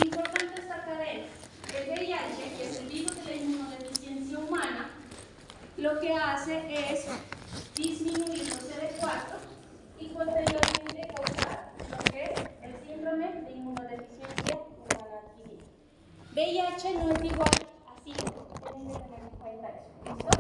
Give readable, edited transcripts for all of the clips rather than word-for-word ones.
Importante destacar es que el VIH, que es el virus de la inmunodeficiencia humana, lo que hace es disminuir los CD4 y posteriormente causar lo que es el síndrome de inmunodeficiencia humana adquirida. VIH no es igual a SIDA, tienen que tener en cuenta eso. ¿Listo?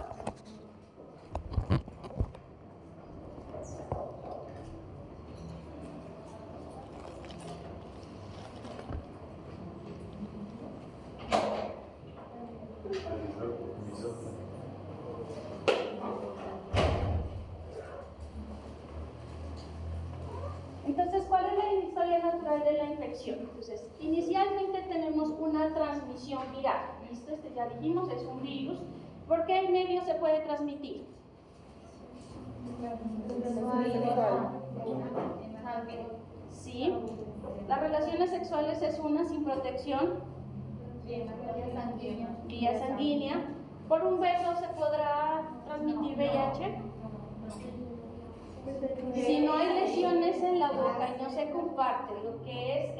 Entonces, ¿cuál es la historia natural de la infección? Entonces, inicialmente tenemos una transmisión viral. ¿Listo? Este ya dijimos, es un virus. ¿Por qué el medio se puede transmitir? Sí. Las relaciones sexuales es una sin protección. Vía sanguínea. ¿Por un beso se podrá transmitir VIH? Si no hay lesiones en la boca y no se comparten lo que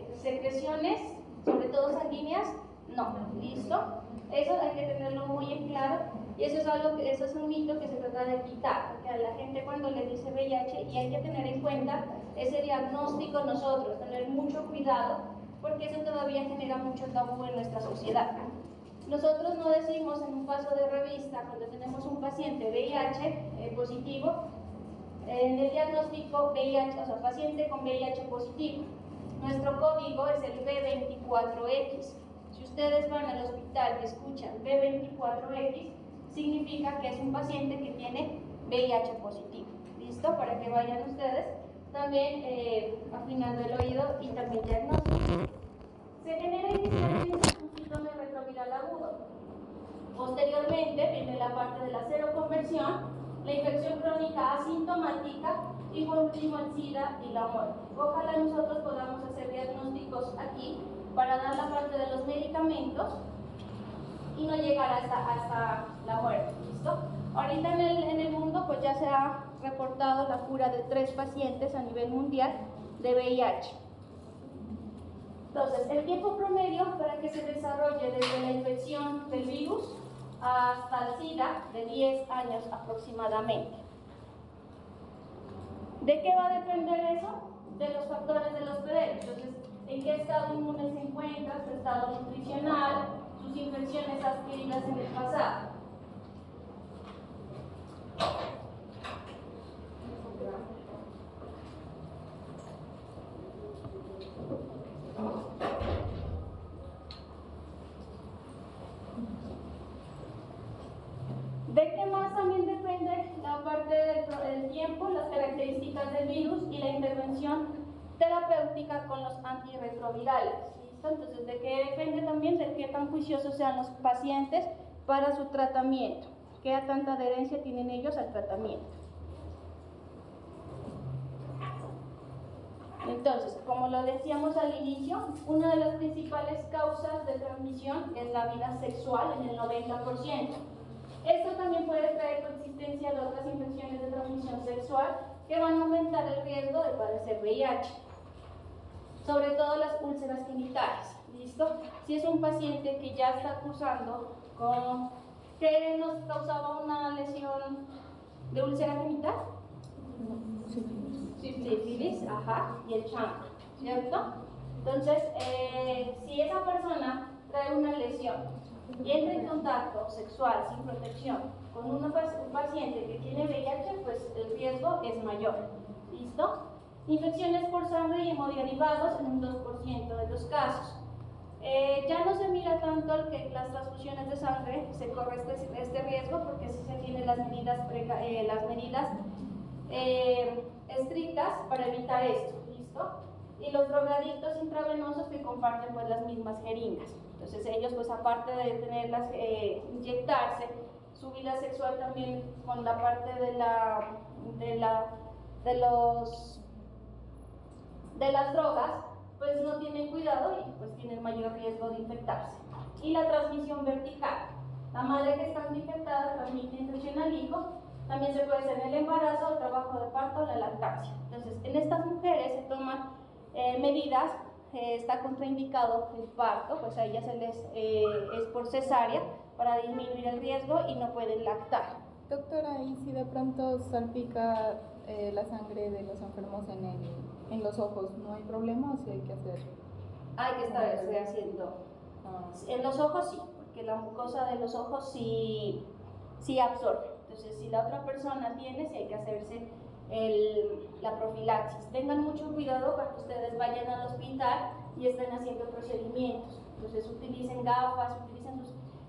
es secreciones, sobre todo sanguíneas, no, ¿listo? Eso hay que tenerlo muy en claro y eso es un mito que se trata de quitar, porque a la gente cuando le dice VIH, y hay que tener en cuenta ese diagnóstico nosotros, tener mucho cuidado, porque eso todavía genera mucho tabú en nuestra sociedad. Nosotros no decimos en un paso de revista, cuando tenemos un paciente VIH positivo, en el diagnóstico VIH, o sea, paciente con VIH positivo. Nuestro código es el B24X. Si ustedes van al hospital y escuchan B24X, significa que es un paciente que tiene VIH positivo. ¿Listo? Para que vayan ustedes también afinando el oído y también diagnóstico. Se genera inicialmente un síndrome retroviral agudo. Posteriormente viene la parte de la seroconversión, la infección crónica asintomática y por último el SIDA y la muerte. Ojalá nosotros podamos hacer diagnósticos aquí para dar la parte de los medicamentos y no llegar hasta la muerte. ¿Listo? Ahorita en el mundo pues ya se ha reportado la cura de 3 pacientes a nivel mundial de VIH. Entonces, el tiempo promedio para que se desarrolle desde la infección del virus hasta el SIDA, de 10 años aproximadamente. ¿De qué va a depender eso? De los factores del hospedero. Entonces, ¿en qué estado inmune se encuentra? Su estado nutricional, sus infecciones adquiridas en el pasado. ¿De qué más también depende la parte del tiempo, las características del virus y la intervención terapéutica con los antirretrovirales? ¿Listo? Entonces, ¿de qué depende también? De qué tan juiciosos sean los pacientes para su tratamiento, qué tanta adherencia tienen ellos al tratamiento. Entonces, como lo decíamos al inicio, una de las principales causas de transmisión es la vida sexual en el 90%. Esto también puede traer coexistencia de otras infecciones de transmisión sexual que van a aumentar el riesgo de padecer VIH, sobre todo las úlceras genitales. ¿Listo? Si es un paciente que ya está cursando con ¿qué nos causaba una lesión de úlcera genital? Sífilis, ajá, y el chancro, ¿cierto? Entonces, si esa persona trae una lesión y entra en contacto sexual sin protección con un paciente que tiene VIH, pues el riesgo es mayor. ¿Listo? Infecciones por sangre y hemoderivados en un 2% de los casos. Ya no se mira tanto el que las transfusiones de sangre se corre este riesgo porque sí se tienen las medidas estrictas para evitar esto. ¿Listo? Y los drogadictos intravenosos que comparten pues las mismas jeringas. Entonces ellos pues aparte de tenerlas, inyectarse, su vida sexual también con la parte de las drogas, pues no tienen cuidado y pues tienen mayor riesgo de infectarse. Y la transmisión vertical. La madre que está infectada transmite infección al hijo, también se puede hacer en el embarazo, el trabajo de parto, la lactancia. Entonces, en medidas está contraindicado el parto, pues a ellas se les es por cesárea para disminuir el riesgo y no pueden lactar. Doctora, ¿y si de pronto salpica la sangre de los enfermos en los ojos, no hay problema o si hay que hacer? Hay que estarse haciendo. En los ojos sí, porque la mucosa de los ojos sí absorbe. Entonces, si la otra persona tiene, sí hay que hacerse la profilaxis. Tengan mucho cuidado cuando ustedes vayan al hospital y estén haciendo procedimientos. Entonces, utilicen gafas, utilicen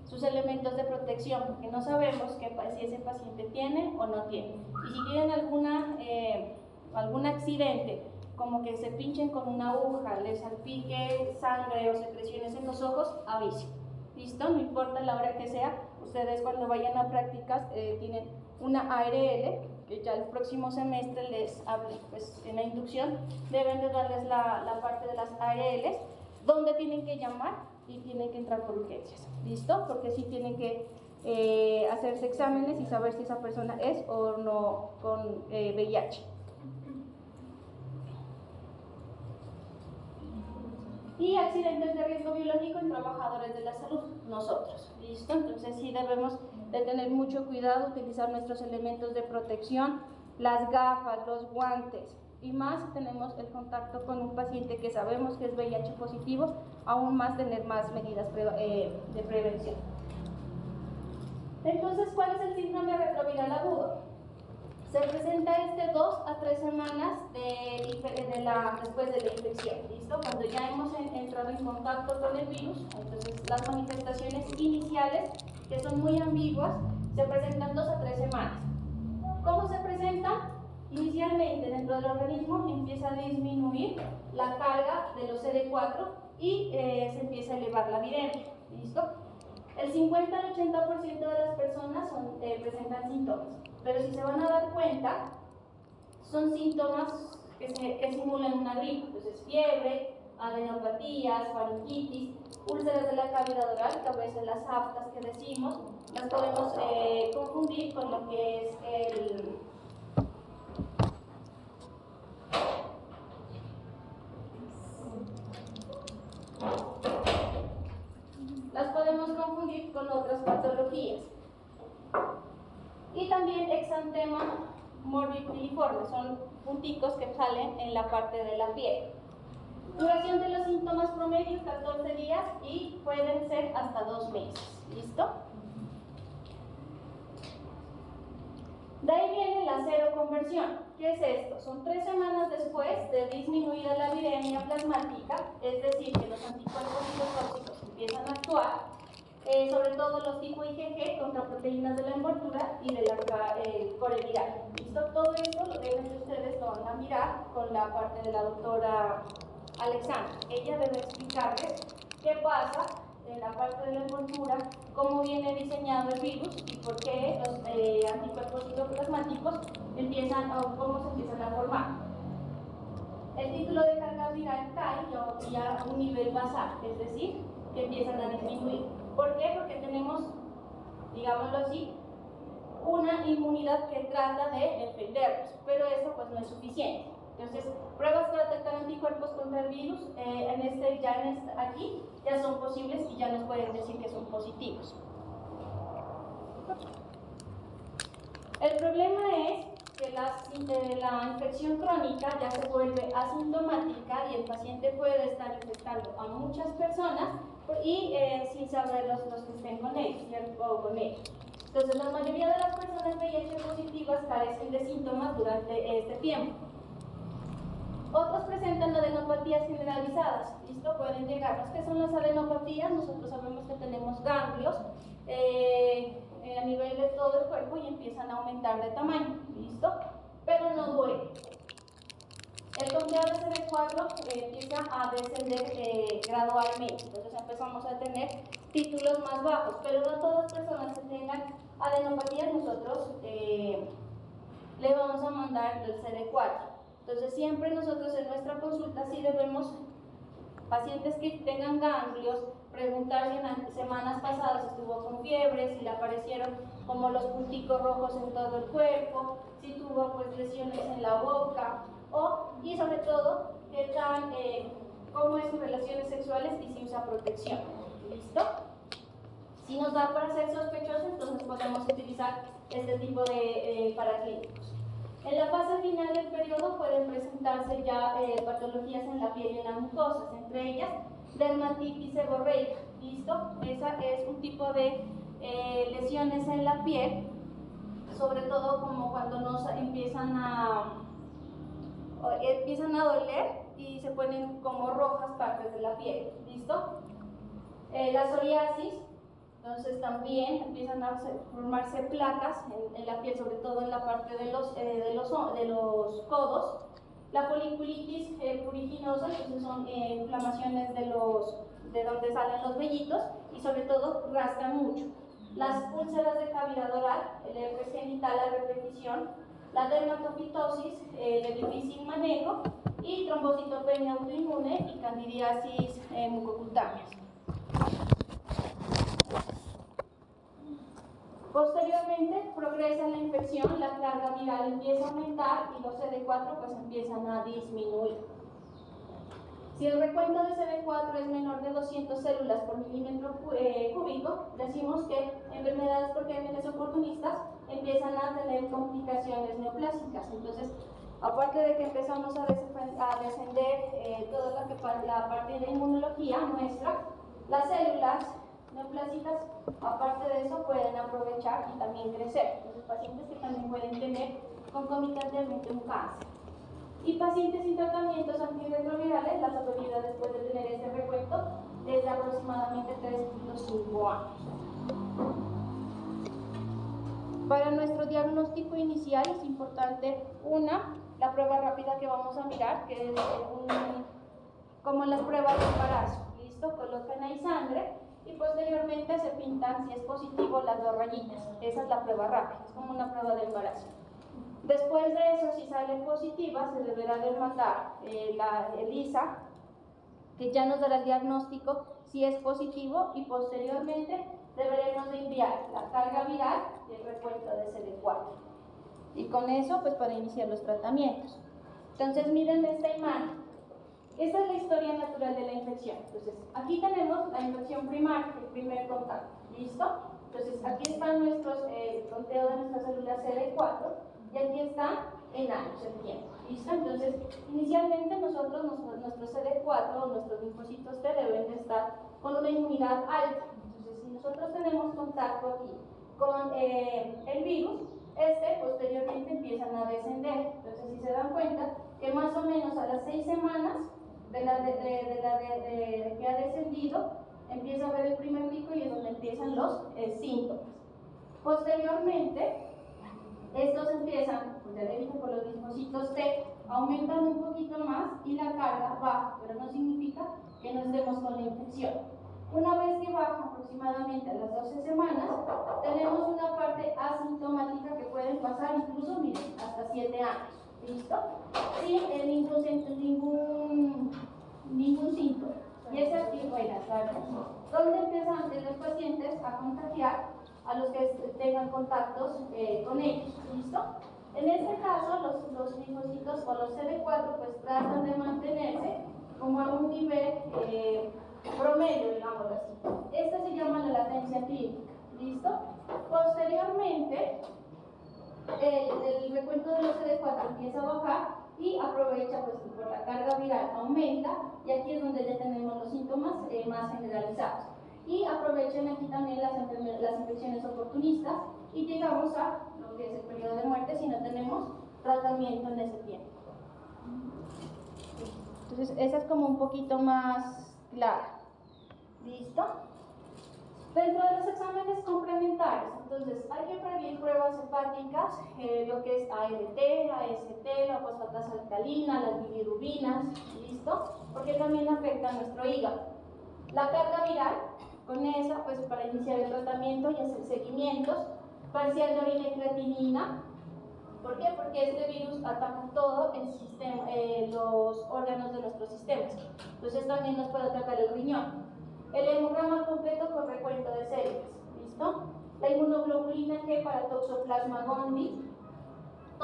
sus elementos de protección, porque no sabemos si ese paciente tiene o no tiene. Y si tienen algún accidente, como que se pinchen con una aguja, les salpique sangre o secreciones en los ojos, avisen. ¿Listo? No importa la hora que sea, ustedes cuando vayan a prácticas tienen una ARL, que ya el próximo semestre les hable, pues en la inducción deben de darles la parte de las ARLs, donde tienen que llamar y tienen que entrar por urgencias. ¿Listo? Porque sí tienen que hacerse exámenes y saber si esa persona es o no con VIH. Y accidentes de riesgo biológico en trabajadores de la salud, nosotros, ¿listo? Entonces sí debemos de tener mucho cuidado, utilizar nuestros elementos de protección, las gafas, los guantes, y más si tenemos el contacto con un paciente que sabemos que es VIH positivo, aún más tener más medidas de prevención. Entonces, ¿cuál es el síndrome retroviral agudo? Se presenta 2 a 3 semanas después de la infección, ¿listo? Cuando ya hemos entrado en contacto con el virus, entonces las manifestaciones iniciales, que son muy ambiguas, se presentan 2 a 3 semanas. ¿Cómo se presentan? Inicialmente dentro del organismo empieza a disminuir la carga de los CD4 y se empieza a elevar la viremia, ¿listo? El 50 al 80% de las personas presentan síntomas, pero si se van a dar cuenta, son síntomas que simulan una gripe, entonces fiebre, adenopatías, faringitis, úlceras de la cavidad oral, que a veces las aftas que decimos, las podemos confundir con lo que es las podemos confundir con otras patologías. Y también exantema morbifiliforme, son punticos que salen en la parte de la piel. Duración de los síntomas promedio 14 días y pueden ser hasta 2 meses. ¿Listo? De ahí viene la seroconversión. ¿Qué es esto? Son 3 semanas después de disminuida la viremia plasmática, es decir, que los anticuerpos citotóxicos empiezan a actuar, sobre todo los tipo IgG contra proteínas de la envoltura y de la core viral. ¿Listo? Todo esto lo deben de ustedes, lo van a mirar con la parte de la doctora Alexandra. Ella debe explicarles qué pasa en la parte de la envoltura, cómo viene diseñado el virus y por qué los anticuerpos citoplasmáticos empiezan cómo se empiezan a formar. El título de carga viral cae ya a un nivel basal, es decir, que empiezan a disminuir. ¿Por qué? Porque tenemos, digámoslo así, una inmunidad que trata de defendernos, pero eso pues no es suficiente. Entonces, pruebas para detectar anticuerpos contra el virus, aquí ya son posibles y ya nos pueden decir que son positivos. El problema es que la infección crónica ya se vuelve asintomática y el paciente puede estar infectando a muchas personas y sin saber los que estén con ellos, o con ellos. Entonces, la mayoría de las personas VIH positivas carecen de síntomas durante este tiempo. Otros presentan adenopatías generalizadas, ¿listo? Pueden llegarnos. ¿Qué son las adenopatías? Nosotros sabemos que tenemos ganglios a nivel de todo el cuerpo y empiezan a aumentar de tamaño, ¿listo? Pero no duele. El conteo de CD4 empieza a descender gradualmente, entonces empezamos a tener títulos más bajos, pero no todas las personas que tengan adenopatías nosotros le vamos a mandar el CD4. Entonces siempre nosotros en nuestra consulta sí debemos, pacientes que tengan ganglios, preguntar si en las semanas pasadas estuvo con fiebre, si le aparecieron como los punticos rojos en todo el cuerpo, si tuvo pues lesiones en la boca, y sobre todo qué tan cómo es sus relaciones sexuales y si usa protección. ¿Listo? Si nos da para ser sospechoso, entonces podemos utilizar este tipo de paraclínicos. En la fase final del periodo pueden presentarse ya patologías en la piel y en las mucosas, entre ellas dermatitis seborreica. ¿Listo? Esa es un tipo de lesiones en la piel, sobre todo como cuando nos empiezan a doler y se ponen como rojas partes de la piel. ¿Listo? La psoriasis, entonces también empiezan a formarse placas en la piel, sobre todo en la parte de los codos. La foliculitis pruriginosa, entonces son inflamaciones de donde salen los vellitos y sobre todo rascan mucho. Las úlceras de cavidad oral, el herpes genital a repetición, la dermatofitosis de difícil manejo y trombocitopenia autoinmune y candidiasis mucocutáneas. Posteriormente progresa la infección, la carga viral empieza a aumentar y los CD4 pues empiezan a disminuir. Si el recuento de CD4 es menor de 200 células por milímetro cúbico, decimos que enfermedades por gérmenes oportunistas empiezan a tener complicaciones neoplásicas. Entonces, aparte de que empezamos a descender toda la parte de inmunología nuestra, las células neoplásicas, aparte de eso, pueden aprovechar y también crecer. Entonces, pacientes que también pueden tener concomitantemente un cáncer. Y pacientes sin tratamientos antirretrovirales, las autoridades pueden tener este recuento desde aproximadamente 3.5 años. Para nuestro diagnóstico inicial es importante, la prueba rápida que vamos a mirar, que es como en las pruebas de embarazo. ¿Listo? Colocan ahí sangre y posteriormente se pintan, si es positivo, las dos rayitas. Esa es la prueba rápida, es como una prueba de embarazo. Después de eso, si sale positiva, se deberá de mandar la ELISA, que ya nos dará el diagnóstico si es positivo, y posteriormente deberemos de enviar la carga viral y el recuento de CD4. Y con eso, pues para iniciar los tratamientos. Entonces, miren esta imagen. Esta es la historia natural de la infección. Entonces, aquí tenemos la infección primaria, el primer contacto. ¿Listo? Entonces, aquí están nuestros conteo de nuestras células CD4 y aquí está en años, el tiempo. ¿Listo? Entonces, inicialmente nuestros CD4 o nuestros linfocitos T deben de estar con una inmunidad alta. Entonces, si nosotros tenemos contacto aquí con el virus, posteriormente empiezan a descender. Entonces, si se dan cuenta que más o menos a las 6 semanas de que ha descendido, empieza a ver el primer pico y es donde empiezan los síntomas. Posteriormente, estos empiezan, pues ya le dije, por los linfocitos T, aumentan un poquito más y la carga baja, pero no significa que no estemos con la infección. Una vez que baja aproximadamente a las 12 semanas, tenemos una parte asintomática que pueden pasar incluso, miren, hasta 7 años. ¿Listo? Sin ningún síntoma. Y es aquí, donde empiezan los pacientes a contagiar a los que tengan contactos con ellos. ¿Listo? En este caso, los linfocitos o los CD4 pues tratan de mantenerse como a un nivel promedio, digámoslo así. Esta se llama la latencia clínica. ¿Listo? Posteriormente, el recuento de los CD4 empieza a bajar y aprovecha, pues por la carga viral aumenta, y aquí es donde ya tenemos los síntomas más generalizados. Y aprovechen aquí también las infecciones oportunistas y llegamos a lo que es el periodo de muerte si no tenemos tratamiento en ese tiempo. Entonces, esa es como un poquito más clara. ¿Listo? Dentro de los exámenes complementarios, entonces hay que prevenir pruebas hepáticas, lo que es ALT, AST, la fosfatasa alcalina, las bilirubinas, ¿listo? Porque también afecta a nuestro hígado. La carga viral, con esa, pues para iniciar el tratamiento y hacer seguimientos, parcial de orina y creatinina. ¿Por qué? Porque este virus ataca todo el sistema, los órganos de nuestros sistemas. Entonces también nos puede atacar el riñón. El hemograma completo con recuento de células. ¿Listo? La inmunoglobulina G para Toxoplasma gondii.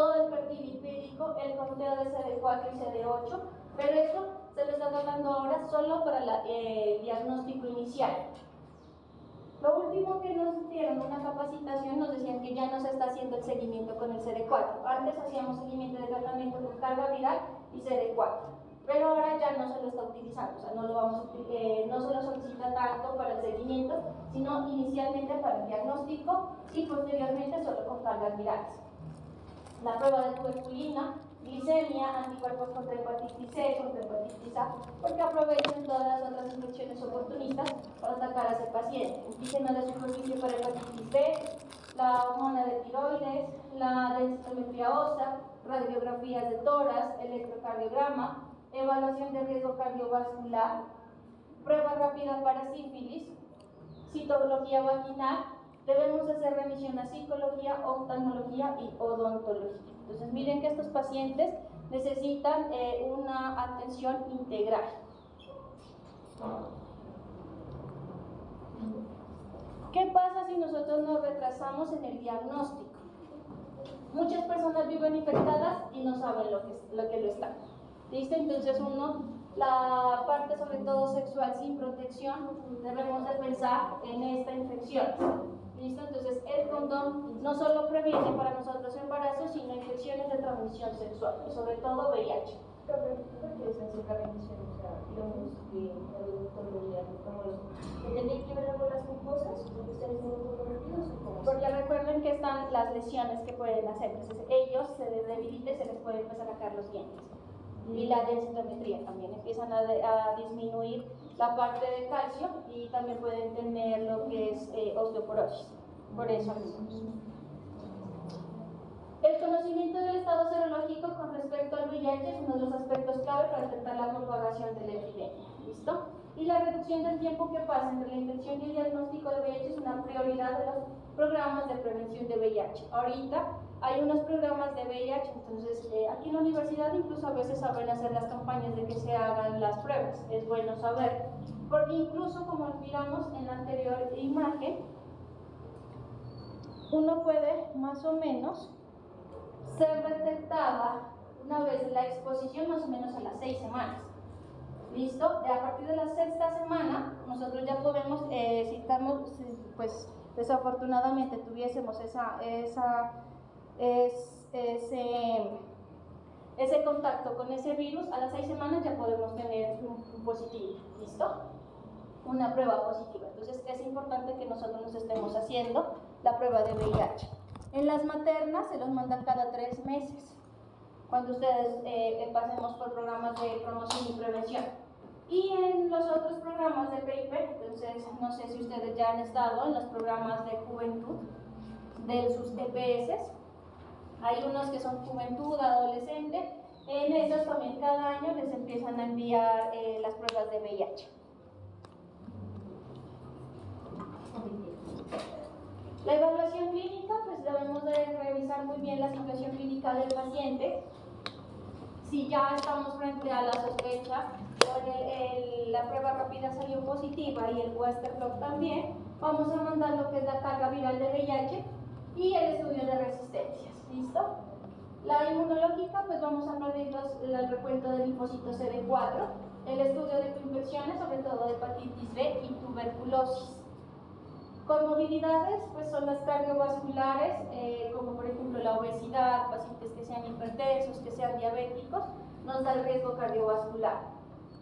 todo el perfil lipídico, el conteo de CD4 y CD8, pero eso se lo está tratando ahora solo para el diagnóstico inicial. Lo último que nos dieron una capacitación, nos decían que ya no se está haciendo el seguimiento con el CD4. Antes hacíamos seguimiento de tratamiento con carga viral y CD4, pero ahora ya no se lo está utilizando, o sea, no se lo solicita tanto para el seguimiento, sino inicialmente para el diagnóstico y posteriormente solo con cargas virales. La prueba de tuberculina, glicemia, anticuerpos contra hepatitis C, contra hepatitis A, porque aprovechan todas las otras infecciones oportunistas para atacar a ese paciente. Antígeno de superficie para hepatitis B, la hormona de tiroides, la densitometría ósea, radiografías de tórax, electrocardiograma, evaluación de riesgo cardiovascular, prueba rápida para sífilis, citología vaginal. Debemos hacer remisión a psicología, oftalmología y odontología. Entonces miren que estos pacientes necesitan una atención integral. ¿Qué pasa si nosotros nos retrasamos en el diagnóstico? Muchas personas viven infectadas y no saben lo que lo están. ¿Listo? Entonces la parte sobre todo sexual sin protección, debemos de pensar en esta infección. ¿Listo? Entonces el condón no solo previene para nosotros embarazo, sino infecciones de transmisión sexual, y sobre todo VIH. ¿Por qué es azúcar bendición? O sea, digamos que el doctor como los que tienen que ver con las mucosas, porque están comprometidos o cómo. Porque recuerden que están las lesiones que pueden hacer, entonces ellos se les debilita y se les puede empezar a caer los dientes. Y la densitometría también empiezan a disminuir la parte de calcio y también pueden tener lo que es osteoporosis. Por eso el conocimiento del estado serológico con respecto al VIH es uno de los aspectos clave para detectar la propagación de la epidemia. ¿Listo? Y la reducción del tiempo que pasa entre la infección y el diagnóstico de VIH es una prioridad de los programas de prevención de VIH. Ahorita hay unos programas de VIH, entonces aquí en la universidad incluso a veces saben hacer las campañas de que se hagan las pruebas. Es bueno saber, porque incluso como miramos en la anterior imagen, uno puede más o menos ser detectada una vez la exposición más o menos a las 6 semanas. ¿Listo? A partir de la 6ª semana nosotros ya podemos, si estamos, pues desafortunadamente tuviésemos ese contacto con ese virus, a las 6 semanas ya podemos tener un positivo. ¿Listo? Una prueba positiva. Entonces es importante que nosotros nos estemos haciendo la prueba de VIH. En las maternas se los mandan cada 3 meses, cuando ustedes pasemos por programas de promoción y prevención. Y en los otros programas de PAPER, entonces no sé si ustedes ya han estado en los programas de juventud de sus EPS. Hay unos que son juventud, adolescente. En esos también cada año les empiezan a enviar las pruebas de VIH. La evaluación clínica, pues debemos de revisar muy bien la situación clínica del paciente. Si ya estamos frente a la sospecha, o la prueba rápida salió positiva y el Western blot también, vamos a mandar lo que es la carga viral de VIH y el estudio de resistencias. ¿Listo? La inmunológica, pues vamos a pedir el recuento de linfocitos CD4, el estudio de infecciones, sobre todo de hepatitis B y tuberculosis. Comorbilidades, pues son las cardiovasculares, como por ejemplo la obesidad, pacientes que sean hipertensos, que sean diabéticos, nos da el riesgo cardiovascular.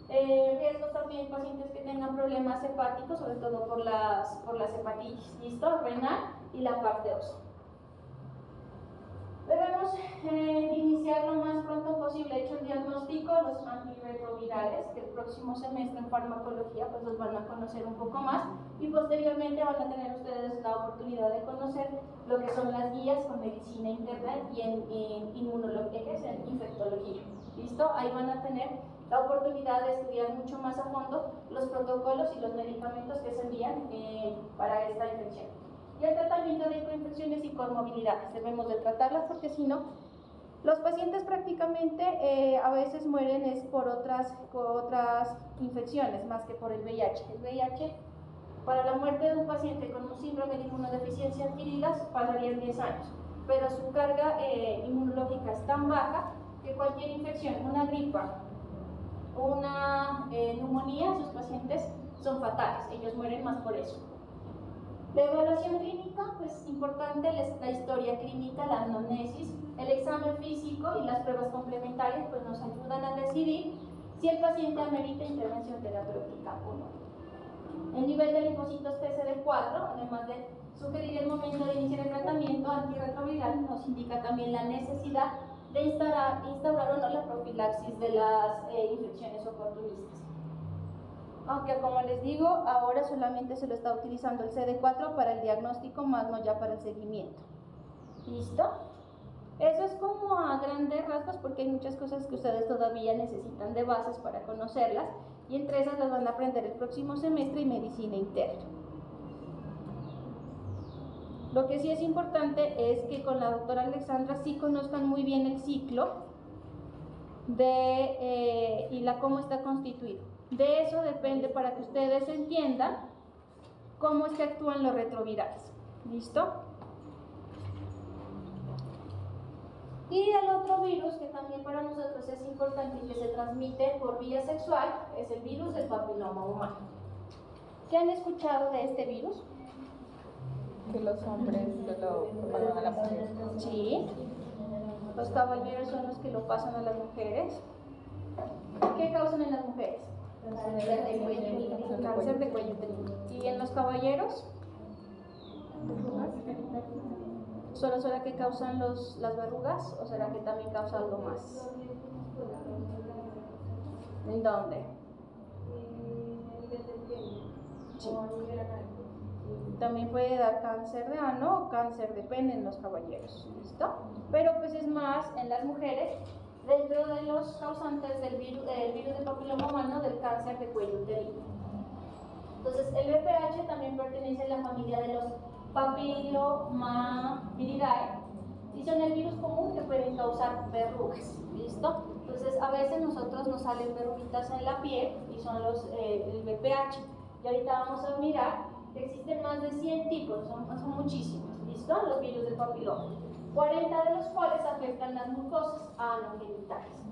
Riesgos también pacientes que tengan problemas hepáticos, sobre todo por las hepatitis, ¿listo? Renal y la parte ósea. Debemos iniciar lo más pronto posible, hecho el diagnóstico, los antirretrovirales, que el próximo semestre en farmacología pues los van a conocer un poco más y posteriormente van a tener ustedes la oportunidad de conocer lo que son las guías con medicina interna y en inmunología, que es en infectología. ¿Listo? Ahí van a tener la oportunidad de estudiar mucho más a fondo los protocolos y los medicamentos que se envían para esta infección. Y el tratamiento de coinfecciones y comorbilidades, debemos de tratarlas porque si no, los pacientes prácticamente a veces mueren es por otras infecciones más que por el VIH. El VIH, para la muerte de un paciente con un síndrome de inmunodeficiencia adquirida, pasarían 10 años. pero su carga inmunológica es tan baja que cualquier infección, una gripa, una neumonía, sus pacientes son fatales, ellos mueren más por eso. La evaluación clínica, pues importante, la historia clínica, la anamnesis, el examen físico y las pruebas complementarias pues nos ayudan a decidir si el paciente amerita intervención terapéutica o no. El nivel de linfocitos TCD4, además de sugerir el momento de iniciar el tratamiento antirretroviral, nos indica también la necesidad de instaurar o no la profilaxis de las infecciones oportunistas. Aunque como les digo, ahora solamente se lo está utilizando el CD4 para el diagnóstico, más no ya para el seguimiento. ¿Listo? Eso es como a grandes rasgos, porque hay muchas cosas que ustedes todavía necesitan de bases para conocerlas, y entre esas las van a aprender el próximo semestre y medicina interna. Lo que sí es importante es que con la doctora Alexandra sí conozcan muy bien el ciclo y cómo está constituido. De eso depende para que ustedes entiendan cómo es que actúan los retrovirales. ¿Listo? Y el otro virus que también para nosotros es importante y que se transmite por vía sexual es el virus del papiloma humano. ¿Qué han escuchado de este virus? Que los hombres se lo pasan a la mujer. Sí. Los caballeros son los que lo pasan a las mujeres. ¿Qué causan en las mujeres? Cáncer de cuello uterino. ¿Y en los caballeros? ¿Solo será que causan las verrugas o será que también causa algo más? ¿En dónde? Sí. También puede dar cáncer de ano o cáncer de pene en los caballeros, ¿listo? Pero pues es más en las mujeres, dentro de los causantes del virus del papiloma humano, del cáncer de cuello uterino. Entonces el VPH también pertenece a la familia de los Papillomaviridae y son el virus común que pueden causar verrugas, ¿listo? Entonces a veces nosotros nos salen verruguitas en la piel y son el VPH. Y ahorita vamos a mirar que existen más de 100 tipos, son muchísimos, ¿listo? Los virus del papiloma, 40 de los cuales afectan las mucosas anogenitales.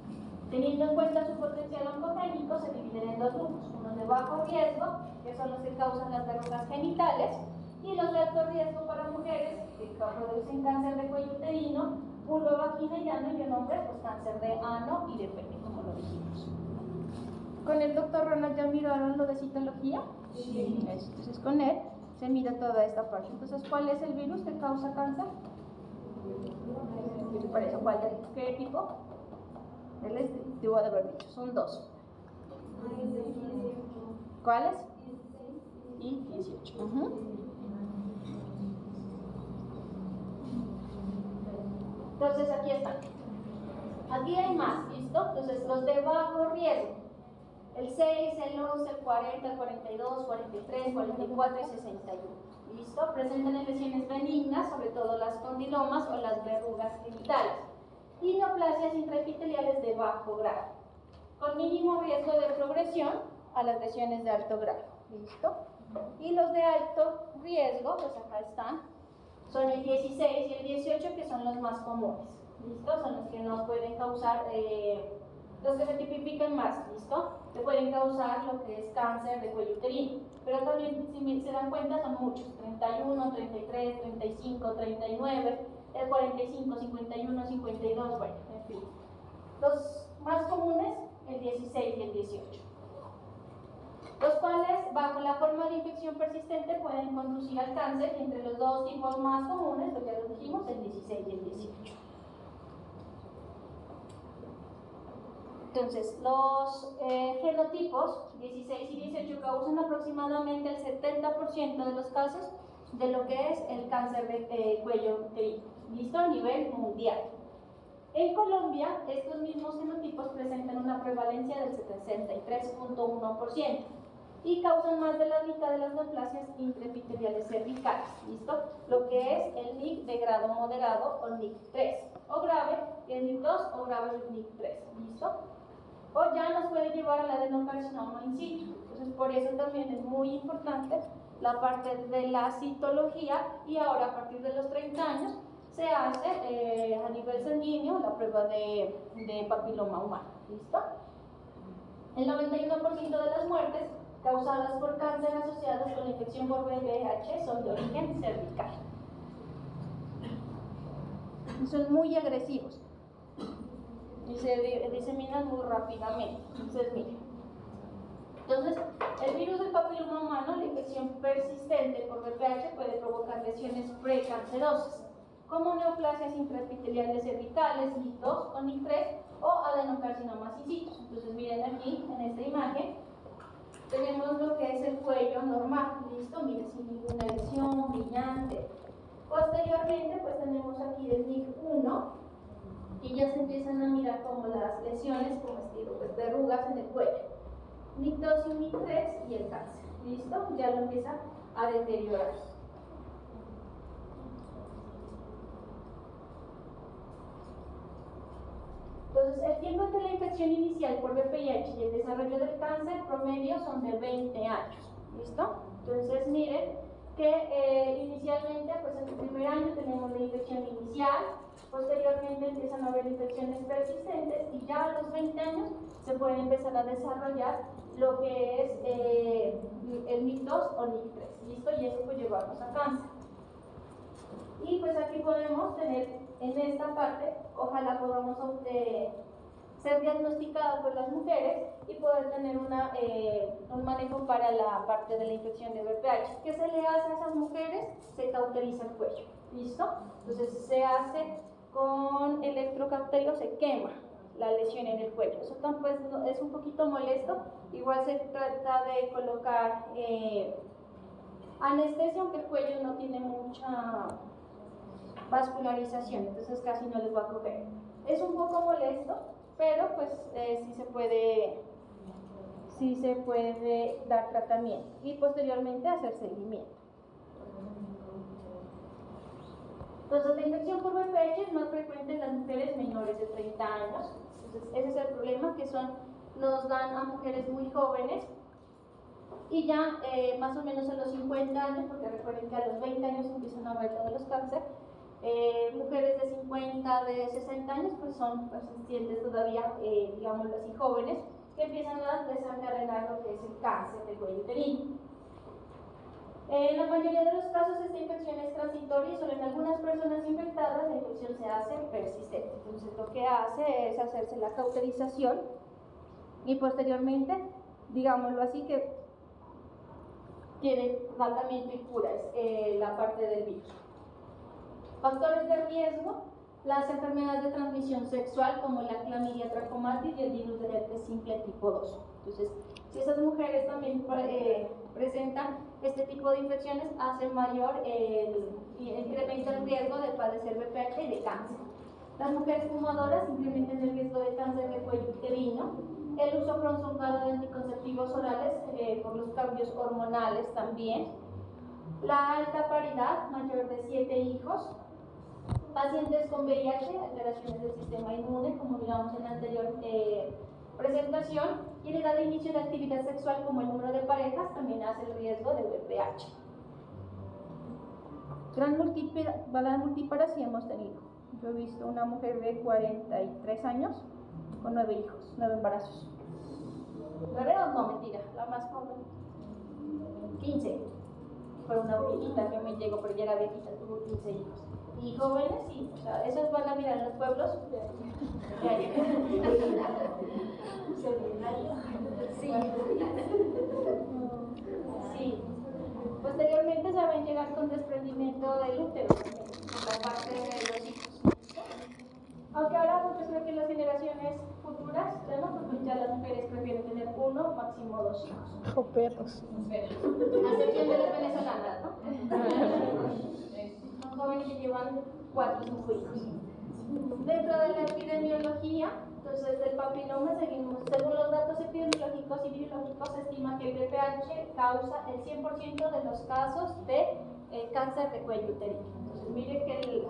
Teniendo en cuenta su potencial oncogénico, se dividen en dos grupos, unos de bajo riesgo, que son los que causan las verrugas genitales, y los de alto riesgo para mujeres, que producen cáncer de cuello uterino, vulva, vagina y ano, y en hombres, pues cáncer de ano y de pene, como lo dijimos. ¿Con el doctor Ronald ya miraron lo de citología? Sí. Entonces con él se mira toda esta parte. Entonces, ¿cuál es el virus que causa cáncer? ¿Qué te parece? ¿Qué tipo? Él te voy a haber dicho, son dos. ¿Cuáles? Y 18. Entonces aquí están. Aquí hay más, ¿listo? Entonces los de bajo riesgo. El 6, el 11, el 40, el 42, 43, 44 y 61. ¿Listo? Presentan lesiones benignas, sobre todo las condilomas o las verrugas genitales. Y neoplasias intraepiteliales de bajo grado, con mínimo riesgo de progresión a las lesiones de alto grado. ¿Listo? Y los de alto riesgo, pues acá están, son el 16 y el 18, que son los más comunes. ¿Listo? Son los que nos pueden causar, los que se tipifican más, ¿listo? Que pueden causar lo que es cáncer de cuello uterino. Pero también, si se dan cuenta, son muchos: 31, 33, 35, 39, el 45, 51, 52, bueno, en fin. Los más comunes, el 16 y el 18. Los cuales, bajo la forma de infección persistente, pueden conducir al cáncer, y entre los dos tipos más comunes, lo que ya lo dijimos, el 16 y el 18. Entonces, los genotipos 16 y 18 causan aproximadamente el 70% de los casos de lo que es el cáncer de cuello uterino, ¿listo? A nivel mundial. En Colombia, estos mismos genotipos presentan una prevalencia del 63.1% y causan más de la mitad de las neoplasias intraepiteliales cervicales, ¿listo? Lo que es el NIC de grado moderado o NIC 3, o grave, el NIC 2 o grave el NIC 3, ¿listo? O ya nos puede llevar al adenocarcinoma in situ. Entonces, por eso también es muy importante la parte de la citología, y ahora a partir de los 30 años se hace a nivel sanguíneo la prueba de papiloma humano. ¿Listo? El 91% de las muertes causadas por cáncer asociadas con la infección por VPH son de origen cervical. Son muy agresivos y se diseminan muy rápidamente. Entonces, el virus del papiloma humano, la infección persistente por VPH puede provocar lesiones precancerosas, como neoplasias intraepiteliales cervicales, NIC2 o NIC3, o adenocarcinomas incisos. Entonces, miren aquí, en esta imagen, tenemos lo que es el cuello normal, ¿listo? Miren, sin ninguna lesión, brillante. Posteriormente, pues tenemos aquí el NIC1, y ya se empiezan a mirar como las lesiones, como estilo, pues, verrugas en el cuello. NIC2 y NIC3 y el cáncer, ¿listo? Ya lo empieza a deteriorar. Entonces, el tiempo entre la infección inicial por VPH y el desarrollo del cáncer promedio son de 20 años, ¿listo? Entonces, miren que inicialmente, pues en el primer año tenemos la infección inicial, posteriormente empiezan a haber infecciones persistentes y ya a los 20 años se puede empezar a desarrollar lo que es el NIC2 o NIC3, ¿listo? Y eso puede llevarnos a cáncer. Y pues aquí podemos tener en esta parte, ojalá podamos ser diagnosticados por las mujeres y poder tener un manejo para la parte de la infección de VPH. ¿Qué se le hace a esas mujeres? Se cauteriza el cuello, ¿listo? Entonces se hace con electrocauterio, se quema la lesión en el cuello. Eso pues, es un poquito molesto. Igual se trata de colocar anestesia, aunque el cuello no tiene mucha vascularización, entonces casi no les va a coger. Es un poco molesto, pero pues sí se puede dar tratamiento y posteriormente hacer seguimiento. Entonces, la infección por VPH es más frecuente en las mujeres menores de 30 años. Entonces, ese es el problema, que nos dan a mujeres muy jóvenes y ya más o menos a los 50 años, porque recuerden que a los 20 años empiezan a ver todos los cánceres. Mujeres de 50, de 60 años, pues son persistentes todavía, digámoslo así, jóvenes, que empiezan a desencadenar lo que es el cáncer del cuello uterino. En la mayoría de los casos esta infección es transitoria y solo en algunas personas infectadas la infección se hace persistente. Entonces lo que hace es hacerse la cauterización y posteriormente, digámoslo así, que tiene tratamiento y cura, es la parte del virus. Factores de riesgo: las enfermedades de transmisión sexual como la clamidia trachomatis y el virus del herpes simple tipo 2. Entonces, si esas mujeres también presentan este tipo de infecciones, hace mayor incrementa el riesgo de padecer VPH y de cáncer. Las mujeres fumadoras incrementan el riesgo de cáncer de cuello uterino. El uso prolongado de anticonceptivos orales por los cambios hormonales también. La alta paridad, mayor de 7 hijos. Pacientes con VIH, alteraciones del sistema inmune, como miramos en la anterior presentación, y la edad de inicio de actividad sexual, como el número de parejas, también hace el riesgo de VPH. Gran multíparas sí hemos tenido. Yo he visto una mujer de 43 años con 9 hijos, 9 embarazos. ¿9 o no? Mentira, la más joven. 15. Fue una viejita que me llegó, pero ya era viejita, tuvo 15 hijos. Y jóvenes, sí, o sea, esos van a mirar en los pueblos. Sí. Sí. Posteriormente saben llegar con desprendimiento del útero, la parte de los hijos. Aunque ahora pues, yo creo que en las generaciones futuras, ¿no? Porque ya las mujeres prefieren tener 1, máximo 2 hijos. O perros. A excepción de las venezolanas, ¿no? Son jóvenes que llevan 4 o 5 hijos. Dentro de la epidemiología, entonces del papiloma, según los datos epidemiológicos y biológicos, se estima que el VPH causa el 100% de los casos de cáncer de cuello uterino. Entonces, mire que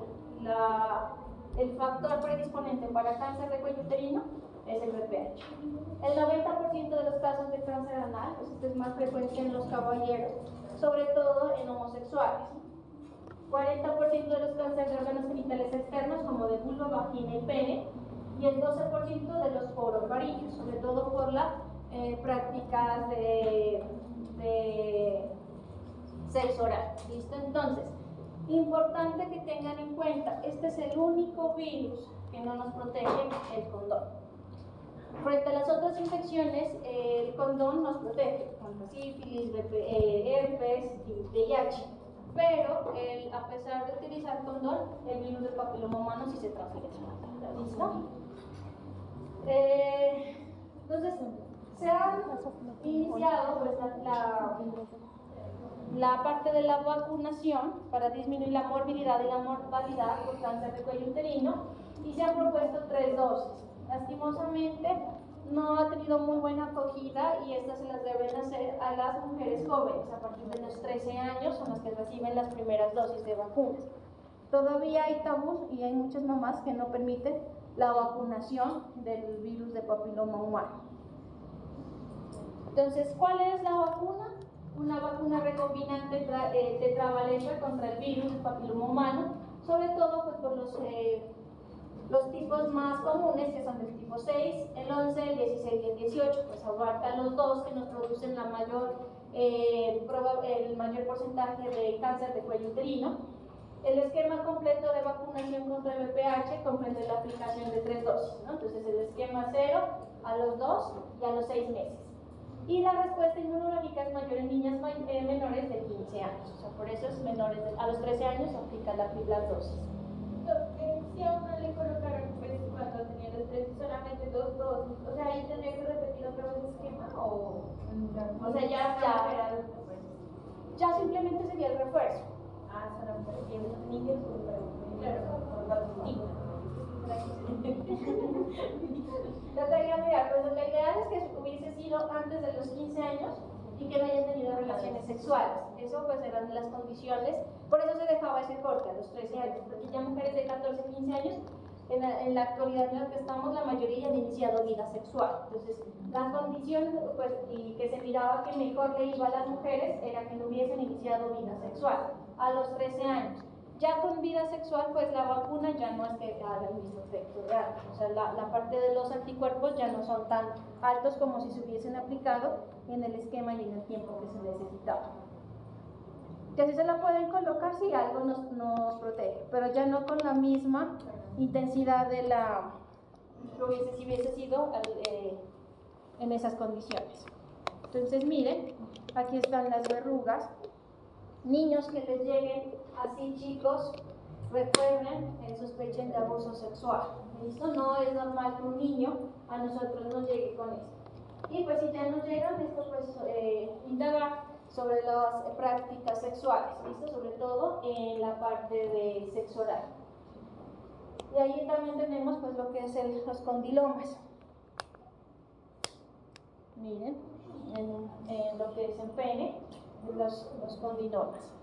el factor predisponente para cáncer de cuello uterino es el VPH. El 90% de los casos de cáncer anal, pues esto es más frecuente en los caballeros, sobre todo en homosexuales. 40% de los cánceres de órganos genitales externos, como de vulva, vagina y pene, y el 12% de los orovarios, sobre todo por las prácticas de sexo oral. ¿Listo? Entonces, importante que tengan en cuenta, este es el único virus que no nos protege, el condón. Frente a las otras infecciones, el condón nos protege contra sífilis, herpes y VIH. Pero a pesar de utilizar condón, el virus del papiloma humano sí se transfiere. ¿Listo? Entonces, se ha iniciado pues, la parte de la vacunación para disminuir la morbilidad y la mortalidad por cáncer de cuello uterino y se han propuesto 3 dosis. Lastimosamente, no ha tenido muy buena acogida y estas se las deben hacer a las mujeres jóvenes a partir de los 13 años, son las que reciben las primeras dosis de vacunas. Todavía hay tabús y hay muchas mamás que no permiten la vacunación del virus de papiloma humano. Entonces, ¿cuál es la vacuna? Una vacuna recombinante tetravalente contra el virus del papiloma humano, sobre todo pues, por los tipos más comunes, que son el tipo 6, el 11, el 16 y el 18, pues abarcan los dos que nos producen el mayor porcentaje de cáncer de cuello uterino. El esquema completo de vacunación contra el VPH comprende la aplicación de 3 dosis, ¿no? Entonces el esquema 0 a los 2 y a los 6 meses. Y la respuesta inmunológica es mayor en niñas menores de 15 años, o sea, por eso es menores a los 13 años se aplica las dosis. Si a uno le colocaron pues, cuando tenía los 3 solamente 2 dosis, o sea, ahí tendría que repetir otra vez el esquema o sea, ya simplemente sería el refuerzo. Solamente los niños, claro, pues la idea es que hubiese sido antes de los 15 años y que no hayan tenido relaciones sexuales. Eso pues eran las condiciones, por eso se dejaba ese corte a los 13 años, porque ya mujeres de 14, 15 años, en la actualidad en la que estamos, la mayoría han iniciado vida sexual. Entonces, la condición pues, y que se miraba que mejor le iba a las mujeres era que no hubiesen iniciado vida sexual a los 13 años. Ya con vida sexual, pues la vacuna ya no es que haga el mismo efecto real. O sea, la parte de los anticuerpos ya no son tan altos como si se hubiesen aplicado en el esquema y en el tiempo que se necesitaba. Que así se la pueden colocar si algo nos protege, pero ya no con la misma intensidad de si hubiese sido en esas condiciones. Entonces, miren, aquí están las verrugas. Niños que les lleguen así, chicos, recuerden, sospechen de abuso sexual. ¿Listo? No es normal que un niño a nosotros nos llegue con esto. Y pues si ya nos llegan, esto pues indagar sobre las prácticas sexuales, ¿listo? Sobre todo en la parte de sexo oral. Y ahí también tenemos pues lo que es los condilomas. Miren, en lo que es en pene, los condilomas.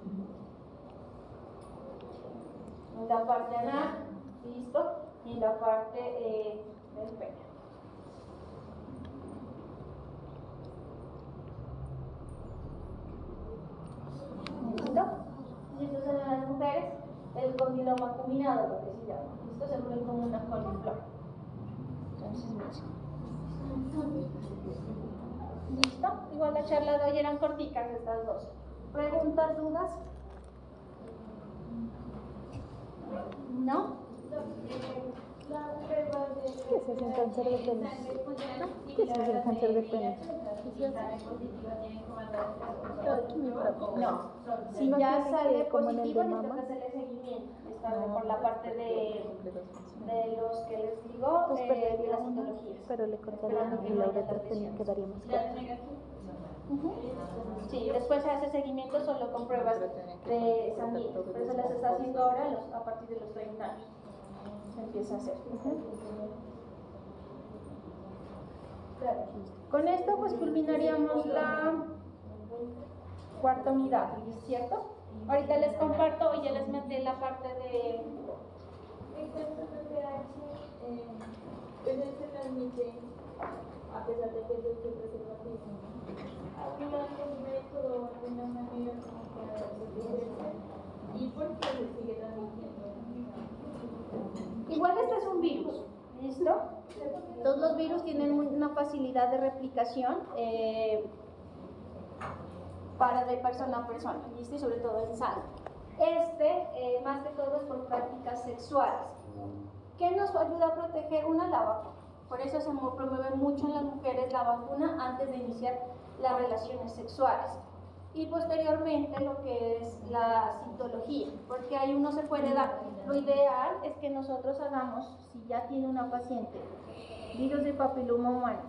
En la parte anal, ¿listo? Y en la parte del pene. ¿Listo? Y estos son las mujeres, el condiloma acuminado, lo que se llama. ¿Listo? Se vuelve como una coliflor. Entonces, ¿listo? Igual la charla de hoy eran corticas estas dos. ¿Preguntas, dudas? ¿No? ¿Qué es el cáncer de pene? ¿Qué es el cáncer de pene? No. Si ya sale positivo, necesita hacerle seguimiento. Está por la parte de los que les digo, de las citologías. Pero le cortarían y la uretra quedaría más corta. Sí, después se hace seguimiento solo con pruebas de sanguíneo. Por eso las está haciendo ahora a partir de los 30 años. Se empieza a hacer. Con esto pues culminaríamos la cuarta unidad, ¿cierto? Ahorita les comparto y ya les mandé la parte de... se transmite a pesar de que es el preservativo. ¿Alguna algún método o alguna manera como para protegerse? ¿Y por qué se sigue transmitiendo? Igual este es un virus, ¿listo? Todos los virus tienen una facilidad de replicación para de persona a persona, ¿listo? Y sobre todo en sangre. Más que todo es por prácticas sexuales. ¿Qué nos ayuda a proteger? Una, la vacuna. Por eso se promueve mucho en las mujeres la vacuna antes de iniciar las relaciones sexuales. Y posteriormente lo que es la citología, porque ahí uno se puede dar. Lo ideal es que nosotros hagamos, si ya tiene una paciente virus de papiloma humano,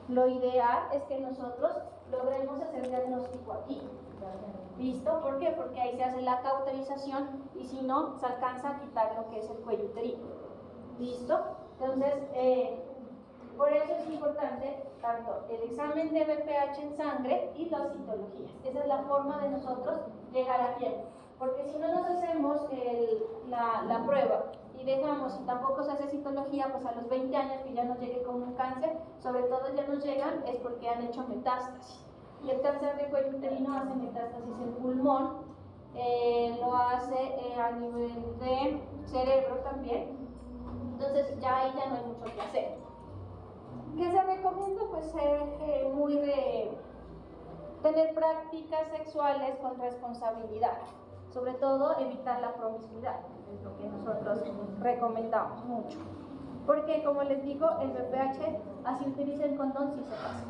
lo ideal es que nosotros logremos hacer diagnóstico aquí. ¿Listo? ¿Por qué? Porque ahí se hace la cauterización y si no, se alcanza a quitar lo que es el cuello uterino. ¿Listo? Entonces, por eso es importante tanto el examen de BPH en sangre y las citologías. Esa es la forma de nosotros llegar a tiempo. Porque si no nos hacemos la prueba y dejamos y tampoco se hace citología, pues a los 20 años que ya nos llegue con un cáncer, sobre todo ya nos llegan es porque han hecho metástasis. Y el cáncer de cuello uterino hace metástasis en pulmón, lo hace a nivel de cerebro también. Entonces ya ahí ya no hay mucho que hacer. ¿Qué se recomienda? Pues ser tener prácticas sexuales con responsabilidad. Sobre todo evitar la promiscuidad, es lo que nosotros recomendamos mucho. Porque como les digo, el BPH, así utilicen condón, sí se pasa.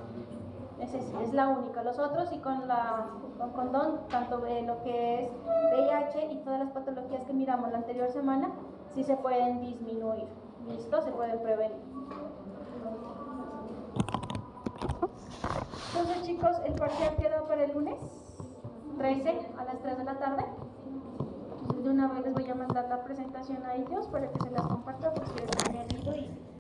Es la única. Los otros y con condón, tanto lo que es VIH y todas las patologías que miramos la anterior semana, sí se pueden disminuir. ¿Listo? Se pueden prevenir. Entonces, chicos, el parcial queda para el lunes 13 a las 3 de la tarde. Entonces, de una vez les voy a mandar la presentación a ellos para que se las compartan por si